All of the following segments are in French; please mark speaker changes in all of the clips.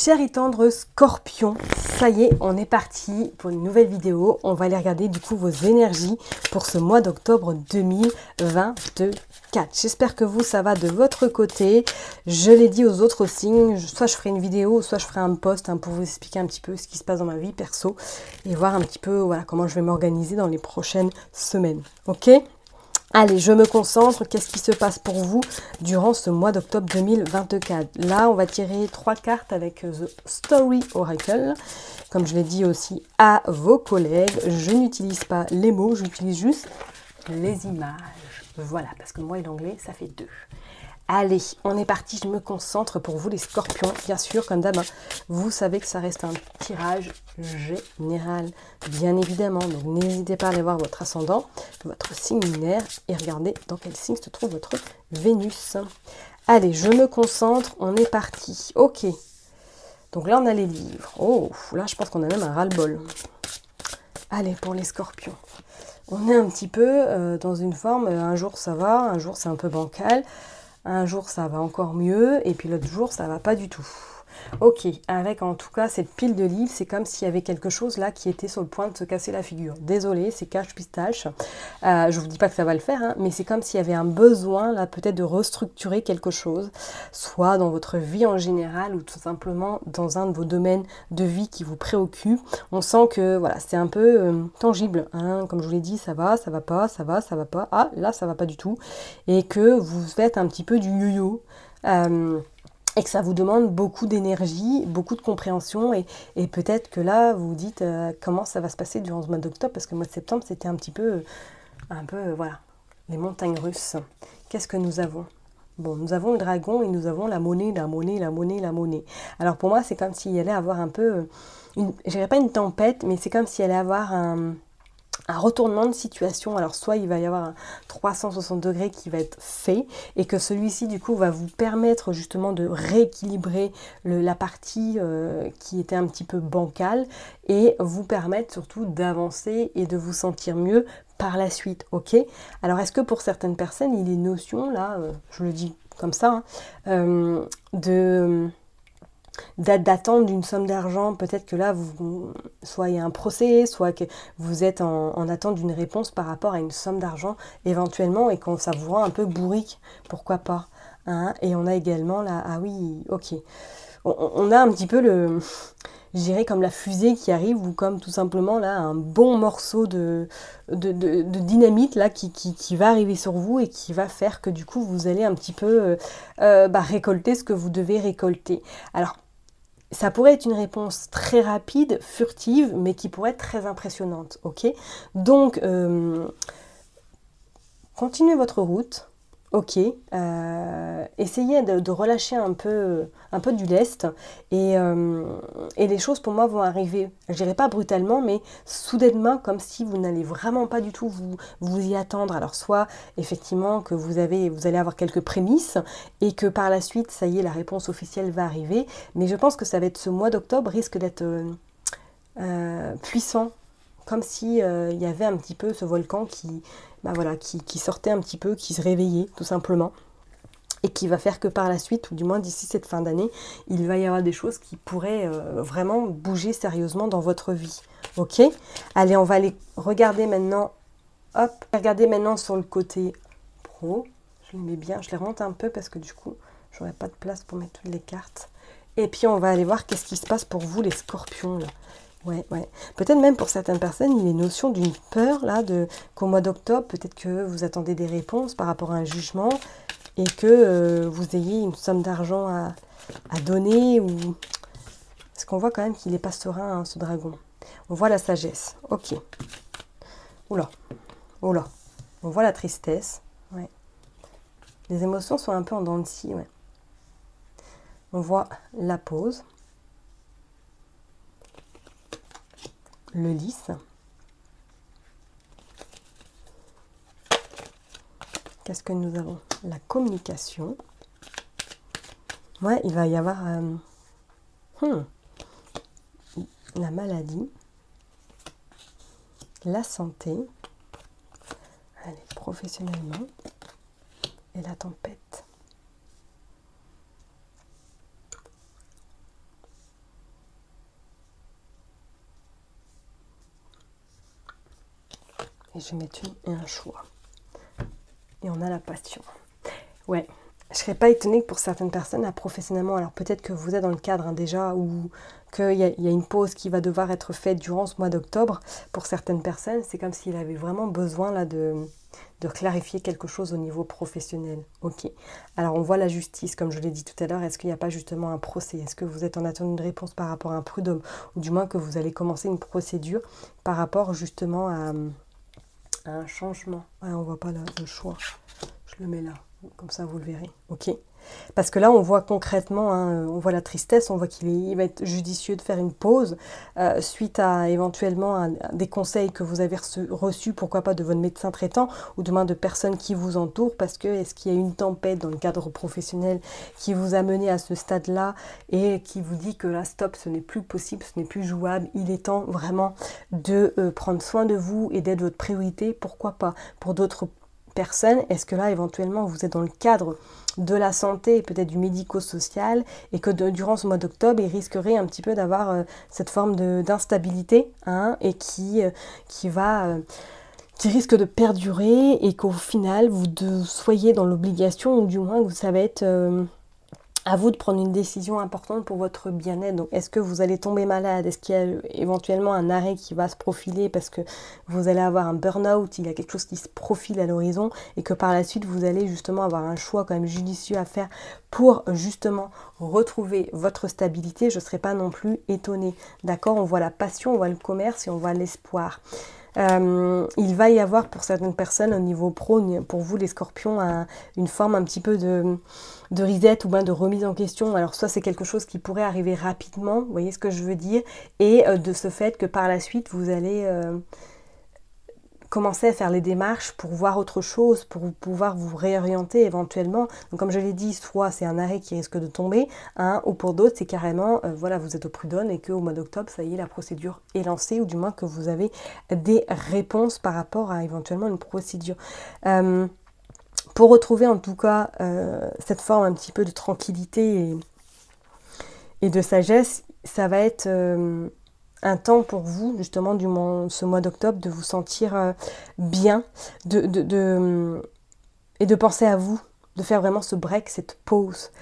Speaker 1: Chers et tendres scorpions, ça y est, on est parti pour une nouvelle vidéo. On va aller regarder du coup vos énergies pour ce mois d'octobre 2024. J'espère que vous, ça va de votre côté. Je l'ai dit aux autres signes, soit je ferai une vidéo, soit je ferai un post pour vous expliquer un petit peu ce qui se passe dans ma vie perso et voir un petit peu voilà, comment je vais m'organiser dans les prochaines semaines. Ok ? Allez, je me concentre. Qu'est-ce qui se passe pour vous durant ce mois d'octobre 2024? Là, on va tirer 3 cartes avec The Story Oracle. Comme je l'ai dit aussi à vos collègues, je n'utilise pas les mots, j'utilise juste les images. Voilà, parce que moi et l'anglais, ça fait 2. Allez, on est parti, je me concentre pour vous les scorpions. Bien sûr, comme d'hab, vous savez que ça reste un tirage général, bien évidemment. Donc n'hésitez pas à aller voir votre ascendant, votre signe lunaire et regardez dans quel signe se trouve votre Vénus. Allez, je me concentre, on est parti. Ok, donc là on a les livres. Oh, là je pense qu'on a même un ras-le-bol. Allez, pour les scorpions. On est un petit peu dans une forme, un jour ça va, un jour c'est un peu bancal. Un jour, ça va encore mieux, et puis l'autre jour, ça va pas du tout. Ok, avec en tout cas cette pile de livres, c'est comme s'il y avait quelque chose là qui était sur le point de se casser la figure. Désolée, c'est cache-pistache. Je vous dis pas que ça va le faire, mais c'est comme s'il y avait un besoin là peut-être de restructurer quelque chose, soit dans votre vie en général ou tout simplement dans un de vos domaines de vie qui vous préoccupe. On sent que voilà, c'est un peu tangible, comme je vous l'ai dit, ça va pas, ça va pas. Ah, là ça va pas du tout, et que vous faites un petit peu du yo-yo. Et que ça vous demande beaucoup d'énergie, beaucoup de compréhension, et peut-être que là, vous vous dites comment ça va se passer durant ce mois d'octobre, parce que le mois de septembre, c'était un peu, voilà, les montagnes russes. Qu'est-ce que nous avons? Bon, nous avons le dragon et nous avons la monnaie. Alors pour moi, c'est comme s'il y allait avoir un peu, je dirais pas une tempête, mais c'est comme s'il y allait avoir un retournement de situation. Alors soit il va y avoir un 360 degrés qui va être fait et que celui-ci du coup va vous permettre justement de rééquilibrer la partie qui était un petit peu bancale et vous permettre surtout d'avancer et de vous sentir mieux par la suite. Ok, alors est-ce que pour certaines personnes il est notion là, je le dis comme ça, d'attendre d'une somme d'argent, peut-être que là, soit il y a un procès, soit que vous êtes en attente d'une réponse par rapport à une somme d'argent éventuellement, et quand ça vous rend un peu bourrique, pourquoi pas, et on a également là, ah oui, ok, on a un petit peu je dirais comme la fusée qui arrive, ou comme tout simplement là un bon morceau de dynamite là qui va arriver sur vous et qui va faire que du coup vous allez un petit peu récolter ce que vous devez récolter. Alors ça pourrait être une réponse très rapide, furtive, mais qui pourrait être très impressionnante, ok? Donc, continuez votre route, ok? Essayez de relâcher un peu du lest, et les choses pour moi vont arriver, je dirais pas brutalement, mais soudainement, comme si vous n'allez vraiment pas du tout vous y attendre. Alors soit effectivement que vous allez avoir quelques prémices et que par la suite, ça y est, la réponse officielle va arriver, mais je pense que ça va être ce mois d'octobre risque d'être puissant, comme si il y avait un petit peu ce volcan qui sortait un petit peu, qui se réveillait tout simplement, et qui va faire que par la suite, ou du moins d'ici cette fin d'année, il va y avoir des choses qui pourraient vraiment bouger sérieusement dans votre vie. Ok? Allez, on va aller regarder maintenant, regarder maintenant sur le côté pro. Je le mets bien, je les remonte un peu parce que du coup, j'aurais pas de place pour mettre toutes les cartes. Et puis on va aller voir qu'est-ce qui se passe pour vous les scorpions là. Ouais. Peut-être même pour certaines personnes, il y a une notion d'une peur là, qu'au mois d'octobre, peut-être que vous attendez des réponses par rapport à un jugement et que vous ayez une somme d'argent à donner. Parce qu'on voit quand même qu'il n'est pas serein, ce dragon. On voit la sagesse. Ok. Oula. On voit la tristesse. Ouais. Les émotions sont un peu en dents de scie. Ouais. On voit la pause. Le lys. Qu'est-ce que nous avons? La communication. Ouais, il va y avoir la maladie, la santé, allez, professionnellement, et la tempête. Et je vais mettre une et un choix. Et on a la passion. Ouais, je ne serais pas étonnée que pour certaines personnes, là, professionnellement, alors peut-être que vous êtes dans le cadre déjà où qu'il y a une pause qui va devoir être faite durant ce mois d'octobre. Pour certaines personnes, c'est comme s'il avait vraiment besoin là de clarifier quelque chose au niveau professionnel. Ok. Alors on voit la justice, comme je l'ai dit tout à l'heure. Est-ce qu'il n'y a pas justement un procès? Est-ce que vous êtes en attente d'une réponse par rapport à un prud'homme? Ou du moins que vous allez commencer une procédure par rapport justement à un changement. Ah, on ne voit pas le choix. Je le mets là. Comme ça, vous le verrez. Ok. Parce que là, on voit concrètement, hein, on voit la tristesse, on voit qu'il va être judicieux de faire une pause suite à éventuellement des conseils que vous avez reçus, pourquoi pas de votre médecin traitant ou de moins de personnes qui vous entourent, parce que est-ce qu'il y a une tempête dans le cadre professionnel qui vous a mené à ce stade-là et qui vous dit que là, stop, ce n'est plus possible, ce n'est plus jouable, il est temps vraiment de prendre soin de vous et d'être votre priorité, pourquoi pas pour d'autres personnes, est-ce que là éventuellement vous êtes dans le cadre de la santé et peut-être du médico-social et que durant ce mois d'octobre il risquerait un petit peu d'avoir cette forme d'instabilité hein, et qui risque de perdurer et qu'au final vous soyez dans l'obligation ou du moins que ça va être à vous de prendre une décision importante pour votre bien-être. Donc, est-ce que vous allez tomber malade? Est-ce qu'il y a éventuellement un arrêt qui va se profiler parce que vous allez avoir un burn-out, il y a quelque chose qui se profile à l'horizon et que par la suite, vous allez justement avoir un choix quand même judicieux à faire pour justement retrouver votre stabilité? Je ne serais pas non plus étonnée. D'accord? On voit la passion, on voit le commerce et on voit l'espoir. Il va y avoir pour certaines personnes au niveau pro, pour vous les scorpions, une forme un petit peu de reset ou bien de remise en question. Alors soit c'est quelque chose qui pourrait arriver rapidement, vous voyez ce que je veux dire, et de ce fait que par la suite vous allez commencer à faire les démarches pour voir autre chose, pour pouvoir vous réorienter éventuellement. Donc comme je l'ai dit, soit c'est un arrêt qui risque de tomber, hein, ou pour d'autres c'est carrément, voilà, vous êtes au prud'homme et qu'au mois d'octobre, ça y est, la procédure est lancée, ou du moins que vous avez des réponses par rapport à éventuellement une procédure. Pour retrouver en tout cas cette forme un petit peu de tranquillité et de sagesse, ça va être un temps pour vous, justement, ce mois d'octobre, de vous sentir bien et de penser à vous, de faire vraiment ce break, cette pause,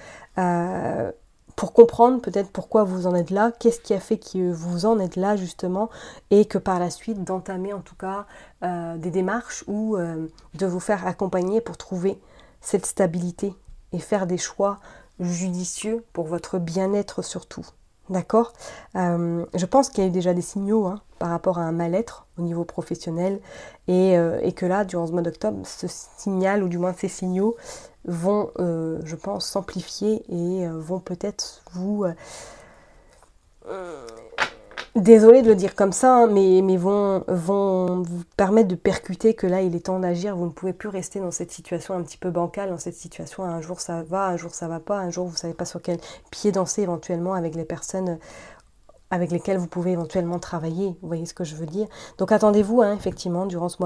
Speaker 1: pour comprendre peut-être pourquoi vous en êtes là, qu'est-ce qui a fait que vous en êtes là, justement, et que par la suite, d'entamer en tout cas des démarches ou de vous faire accompagner pour trouver cette stabilité et faire des choix judicieux pour votre bien-être surtout. D'accord? Je pense qu'il y a eu déjà des signaux hein, par rapport à un mal-être au niveau professionnel et que là, durant ce mois d'octobre, ce signal ou du moins ces signaux vont, je pense, s'amplifier et vont peut-être vous... Désolée de le dire comme ça, hein, mais vont vous permettre de percuter que là, il est temps d'agir. Vous ne pouvez plus rester dans cette situation un petit peu bancale, dans cette situation un jour ça va, un jour ça va pas, un jour vous ne savez pas sur quel pied danser éventuellement avec les personnes avec lesquelles vous pouvez éventuellement travailler. Vous voyez ce que je veux dire? Donc attendez-vous, hein, effectivement, durant ce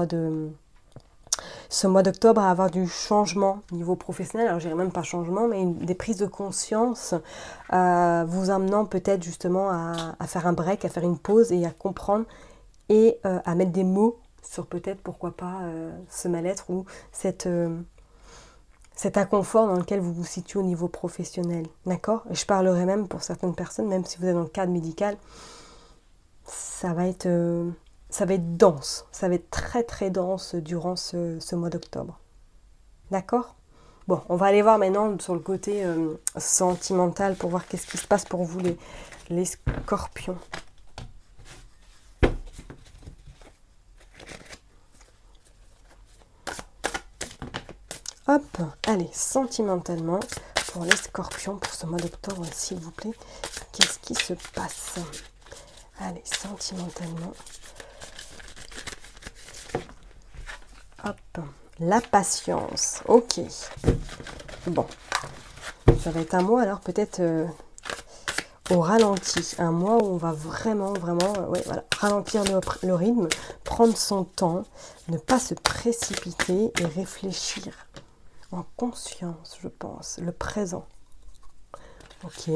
Speaker 1: mois d'octobre à avoir du changement au niveau professionnel, alors je dirais même pas changement, mais des prises de conscience vous amenant peut-être justement à faire un break, à faire une pause et à comprendre et à mettre des mots sur peut-être pourquoi pas ce mal-être ou cet inconfort dans lequel vous vous situez au niveau professionnel, d'accord? Et je parlerai même pour certaines personnes, même si vous êtes dans le cadre médical, ça va être dense, ça va être très très dense durant ce mois d'octobre. D'accord? Bon, on va aller voir maintenant sur le côté sentimental pour voir qu'est-ce qui se passe pour vous les scorpions. Hop, allez, sentimentalement, pour les scorpions, pour ce mois d'octobre, s'il vous plaît, qu'est-ce qui se passe? Allez, sentimentalement. Hop, la patience. Ok. Bon. Ça va être un mois alors peut-être au ralenti. Un mois où on va vraiment, ouais, voilà, ralentir le rythme, prendre son temps, ne pas se précipiter et réfléchir en conscience, je pense. Le présent. Ok.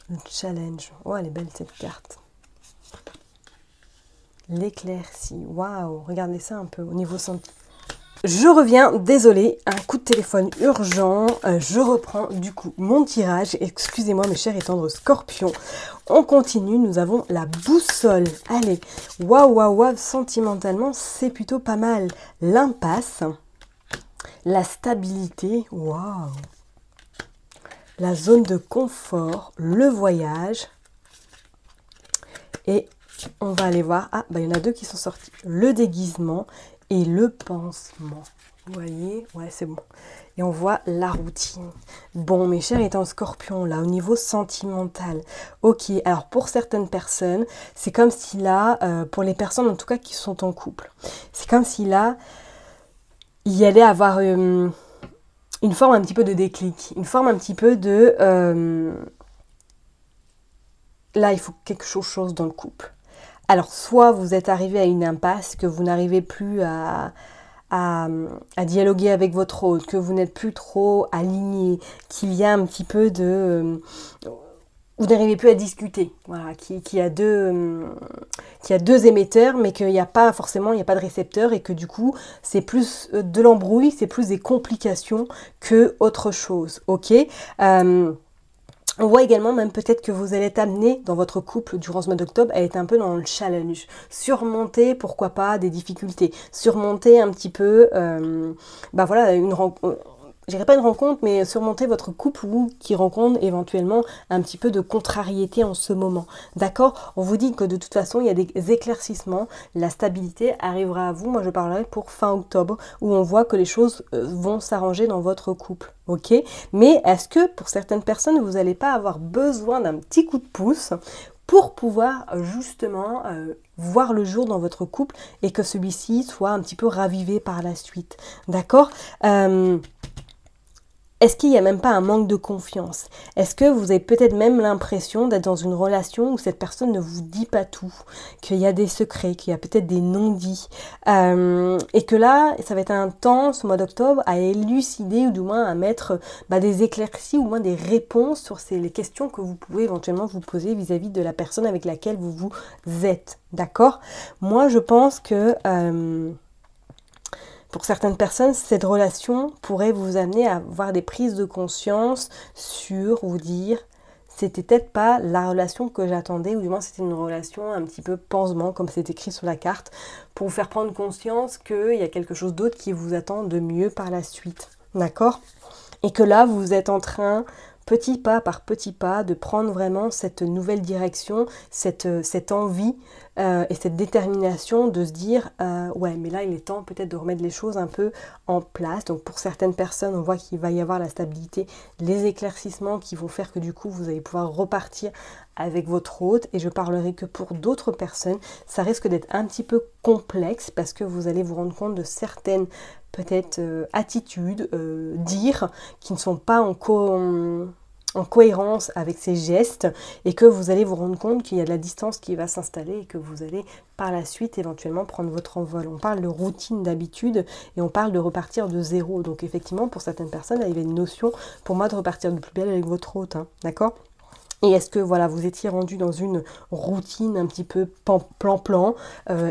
Speaker 1: Le challenge. Oh, elle est belle cette carte. l'éclaircie. Waouh, regardez ça un peu au niveau santé. Je reviens, désolée, un coup de téléphone urgent, je reprends du coup mon tirage, excusez-moi mes chers et tendres scorpions, on continue, nous avons la boussole, allez, waouh, waouh, waouh, sentimentalement c'est plutôt pas mal, l'impasse, la stabilité, waouh, la zone de confort, le voyage, et on va aller voir, ah, bah il y en a deux qui sont sortis, le déguisement, et le pansement. Vous voyez? Ouais, c'est bon. Et on voit la routine. Bon, mes chers étant scorpions, là, au niveau sentimental. Ok, alors pour certaines personnes, c'est comme si là, pour les personnes en tout cas qui sont en couple, c'est comme si là, il y allait avoir une forme un petit peu de déclic, une forme un petit peu de... là, il faut quelque chose dans le couple. Alors, soit vous êtes arrivé à une impasse, que vous n'arrivez plus à dialoguer avec votre hôte, que vous n'êtes plus trop aligné, qu'il y a un petit peu de... vous n'arrivez plus à discuter, voilà, qu'il y a deux émetteurs, mais qu'il n'y a pas forcément, il n'y a pas de récepteur, et que du coup, c'est plus de l'embrouille, c'est plus des complications que autre chose, ok. On voit également même peut-être que vous allez être amené dans votre couple durant ce mois d'octobre à être un peu dans le challenge. Surmonter, pourquoi pas, des difficultés. Surmonter un petit peu, bah voilà, une rencontre. Je dirais pas une rencontre, mais surmonter votre couple ou qui rencontre éventuellement un petit peu de contrariété en ce moment. D'accord? On vous dit que de toute façon, il y a des éclaircissements. La stabilité arrivera à vous. Moi, je parlerai pour fin octobre, où on voit que les choses vont s'arranger dans votre couple. Ok? Mais est-ce que pour certaines personnes, vous n'allez pas avoir besoin d'un petit coup de pouce pour pouvoir justement voir le jour dans votre couple et que celui-ci soit un petit peu ravivé par la suite? D'accord? Est-ce qu'il n'y a même pas un manque de confiance? Est-ce que vous avez peut-être même l'impression d'être dans une relation où cette personne ne vous dit pas tout, qu'il y a des secrets, qu'il y a peut-être des non-dits, et que là, ça va être un temps, ce mois d'octobre, à élucider ou du moins à mettre des éclaircies ou moins des réponses sur les questions que vous pouvez éventuellement vous poser vis-à-vis de la personne avec laquelle vous êtes. D'accord? Moi, je pense que... pour certaines personnes, cette relation pourrait vous amener à avoir des prises de conscience sur vous dire c'était peut-être pas la relation que j'attendais, ou du moins c'était une relation un petit peu pansement, comme c'est écrit sur la carte, pour vous faire prendre conscience qu'il y a quelque chose d'autre qui vous attend de mieux par la suite. D'accord? Et que là, vous êtes en train, petit pas par petit pas, de prendre vraiment cette nouvelle direction, cette envie et cette détermination de se dire ouais, mais là il est temps peut-être de remettre les choses un peu en place. Donc pour certaines personnes, on voit qu'il va y avoir la stabilité, les éclaircissements qui vont faire que du coup vous allez pouvoir repartir avec votre hôte. Et je parlerai que pour d'autres personnes, ça risque d'être un petit peu complexe parce que vous allez vous rendre compte de certaines peut-être attitudes, dires qui ne sont pas en cohérence avec ces gestes, et que vous allez vous rendre compte qu'il y a de la distance qui va s'installer et que vous allez par la suite éventuellement prendre votre envol. On parle de routine d'habitude et on parle de repartir de zéro. Donc effectivement, pour certaines personnes, il y avait une notion pour moi de repartir de plus belle avec votre hôte, hein, d'accord ? Et est-ce que voilà, vous étiez rendu dans une routine un petit peu plan-plan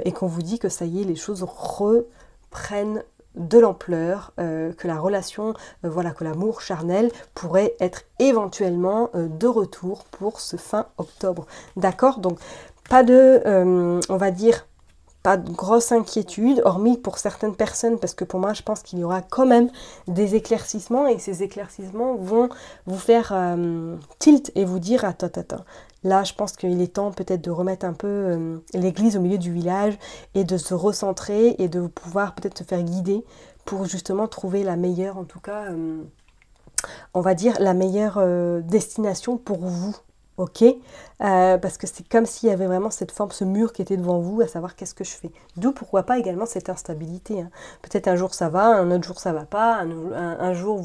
Speaker 1: et qu'on vous dit que ça y est, les choses reprennent de l'ampleur, que la relation, voilà, que l'amour charnel pourrait être éventuellement de retour pour ce fin octobre. D'accord? Donc pas de, on va dire, pas de grosse inquiétude, hormis pour certaines personnes, parce que pour moi, je pense qu'il y aura quand même des éclaircissements, et ces éclaircissements vont vous faire tilt et vous dire, attends, là, je pense qu'il est temps peut-être de remettre un peu l'église au milieu du village et de se recentrer et de pouvoir peut-être se faire guider pour justement trouver la meilleure, en tout cas, on va dire, la meilleure destination pour vous. Ok, parce que c'est comme s'il y avait vraiment cette forme, ce mur qui était devant vous, à savoir qu'est-ce que je fais. D'où pourquoi pas également cette instabilité. Hein. Peut-être un jour ça va, un autre jour ça va pas, un jour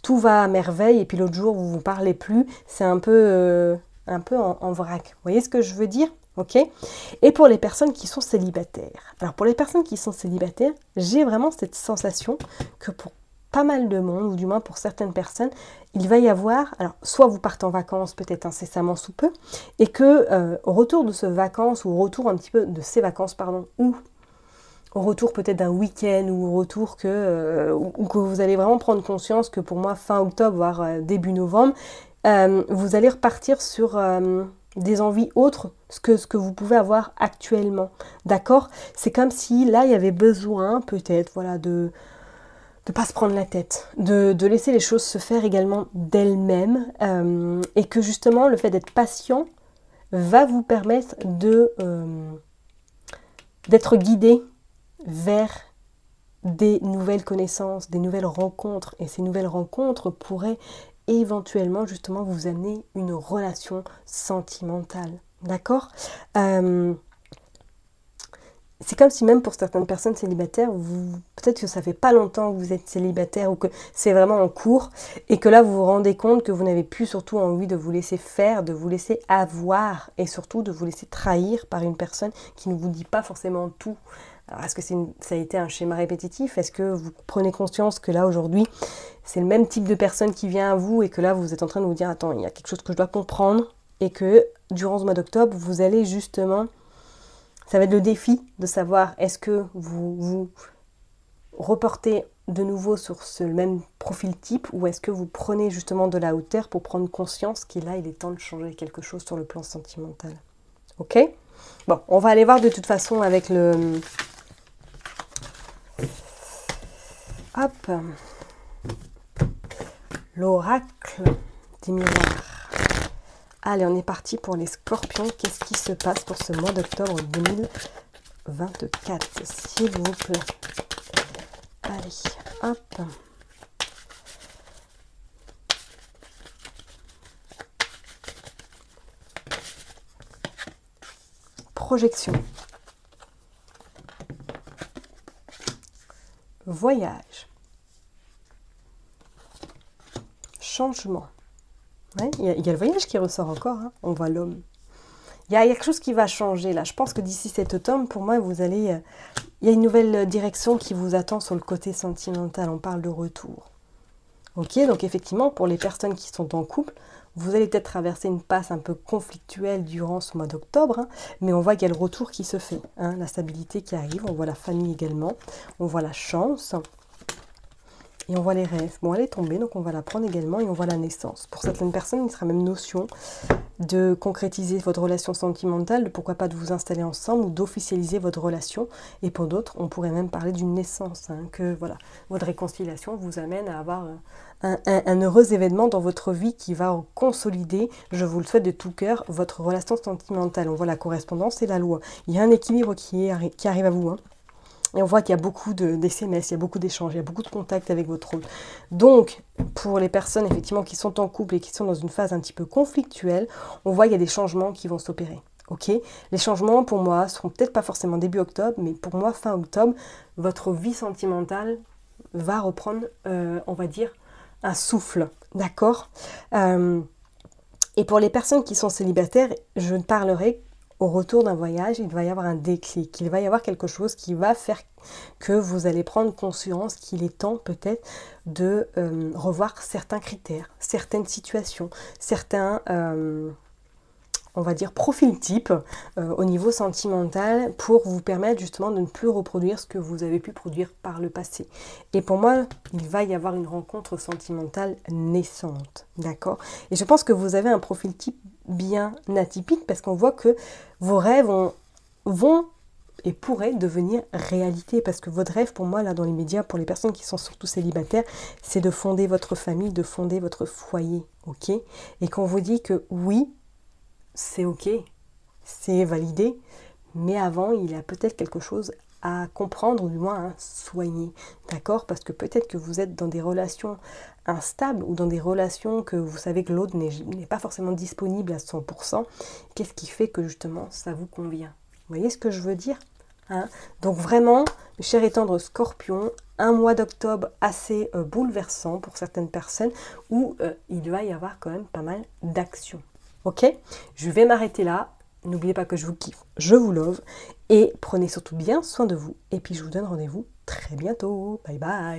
Speaker 1: tout va à merveille et puis l'autre jour vous vous parlez plus. C'est un peu en vrac. Vous voyez ce que je veux dire? Ok. Et pour les personnes qui sont célibataires. Alors pour les personnes qui sont célibataires, j'ai vraiment cette sensation que pour pas mal de monde, ou du moins pour certaines personnes, il va y avoir, alors soit vous partez en vacances peut-être incessamment sous peu, et que au retour de ces vacances, ou au retour un petit peu de ces vacances, pardon, ou au retour peut-être d'un week-end, ou au retour ou que vous allez vraiment prendre conscience que pour moi, fin octobre, voire début novembre, vous allez repartir sur des envies autres ce que vous pouvez avoir actuellement. D'accord? C'est comme si là, il y avait besoin peut-être, voilà, de ne pas se prendre la tête, de laisser les choses se faire également d'elles-mêmes, et que justement, le fait d'être patient va vous permettre d'être guidé vers des nouvelles connaissances, des nouvelles rencontres. Et ces nouvelles rencontres pourraient éventuellement justement vous amener une relation sentimentale. D'accord? C'est comme si même pour certaines personnes célibataires, peut-être que ça fait pas longtemps que vous êtes célibataire ou que c'est vraiment en cours et que là vous vous rendez compte que vous n'avez plus surtout envie de vous laisser faire, de vous laisser avoir et surtout de vous laisser trahir par une personne qui ne vous dit pas forcément tout. Alors est-ce que ça a été un schéma répétitif? Est-ce que vous prenez conscience que là aujourd'hui c'est le même type de personne qui vient à vous et que là vous êtes en train de vous dire attends, il y a quelque chose que je dois comprendre et que durant ce mois d'octobre vous allez justement... Ça va être le défi de savoir est-ce que vous reportez de nouveau sur ce même profil type ou est-ce que vous prenez justement de la hauteur pour prendre conscience qu'il est temps de changer quelque chose sur le plan sentimental. Ok? Bon, on va aller voir de toute façon avec le... Hop! L'oracle des miroirs. Allez, on est parti pour les scorpions. Qu'est-ce qui se passe pour ce mois d'octobre 2024, s'il vous plaît? Allez, hop. Projection. Voyage. Changement. Ouais, il y a le voyage qui ressort encore, hein. On voit l'homme. Il y a quelque chose qui va changer là. Je pense que d'ici cet automne, pour moi, il y a une nouvelle direction qui vous attend sur le côté sentimental. On parle de retour. Ok, donc effectivement, pour les personnes qui sont en couple, vous allez peut-être traverser une passe un peu conflictuelle durant ce mois d'octobre, hein, mais on voit qu'il y a le retour qui se fait, hein, la stabilité qui arrive, on voit la famille également, on voit la chance. Et on voit les rêves. Bon, elle est tombée, donc on va la prendre également. Et on voit la naissance. Pour certaines personnes, il sera même notion de concrétiser votre relation sentimentale, de pourquoi pas de vous installer ensemble ou d'officialiser votre relation. Et pour d'autres, on pourrait même parler d'une naissance. Hein, que voilà, votre réconciliation vous amène à avoir un heureux événement dans votre vie qui va consolider, je vous le souhaite de tout cœur, votre relation sentimentale. On voit la correspondance et la loi. Il y a un équilibre qui arrive à vous. Hein. Et on voit qu'il y a beaucoup d'SMS, il y a beaucoup d'échanges, il y a beaucoup de contacts avec votre autre. Donc, pour les personnes effectivement qui sont en couple et qui sont dans une phase un petit peu conflictuelle, on voit qu'il y a des changements qui vont s'opérer. Ok, les changements pour moi seront peut-être pas forcément début octobre, mais pour moi fin octobre, votre vie sentimentale va reprendre, on va dire, un souffle. D'accord. Et pour les personnes qui sont célibataires, je parlerai au retour d'un voyage, il va y avoir un déclic, il va y avoir quelque chose qui va faire que vous allez prendre conscience qu'il est temps peut-être de revoir certains critères, certaines situations, certains, on va dire, profils types au niveau sentimental pour vous permettre justement de ne plus reproduire ce que vous avez pu produire par le passé. Et pour moi, il va y avoir une rencontre sentimentale naissante, d'accord? Et je pense que vous avez un profil type bien atypique parce qu'on voit que vos rêves vont et pourraient devenir réalité parce que votre rêve pour moi là dans les médias, pour les personnes qui sont surtout célibataires, c'est de fonder votre famille, de fonder votre foyer, ok? Et qu'on vous dit que oui, c'est ok, c'est validé, mais avant il y a peut-être quelque chose à comprendre ou du moins à soigner, d'accord? Parce que peut-être que vous êtes dans des relations instables ou dans des relations que vous savez que l'autre n'est pas forcément disponible à 100%. Qu'est-ce qui fait que justement ça vous convient? Vous voyez ce que je veux dire, hein? Donc vraiment, cher et tendre Scorpion, un mois d'octobre assez bouleversant pour certaines personnes où il va y avoir quand même pas mal d'actions. Ok? Je vais m'arrêter là. N'oubliez pas que je vous kiffe, je vous love et prenez surtout bien soin de vous. Et puis je vous donne rendez-vous très bientôt. Bye bye!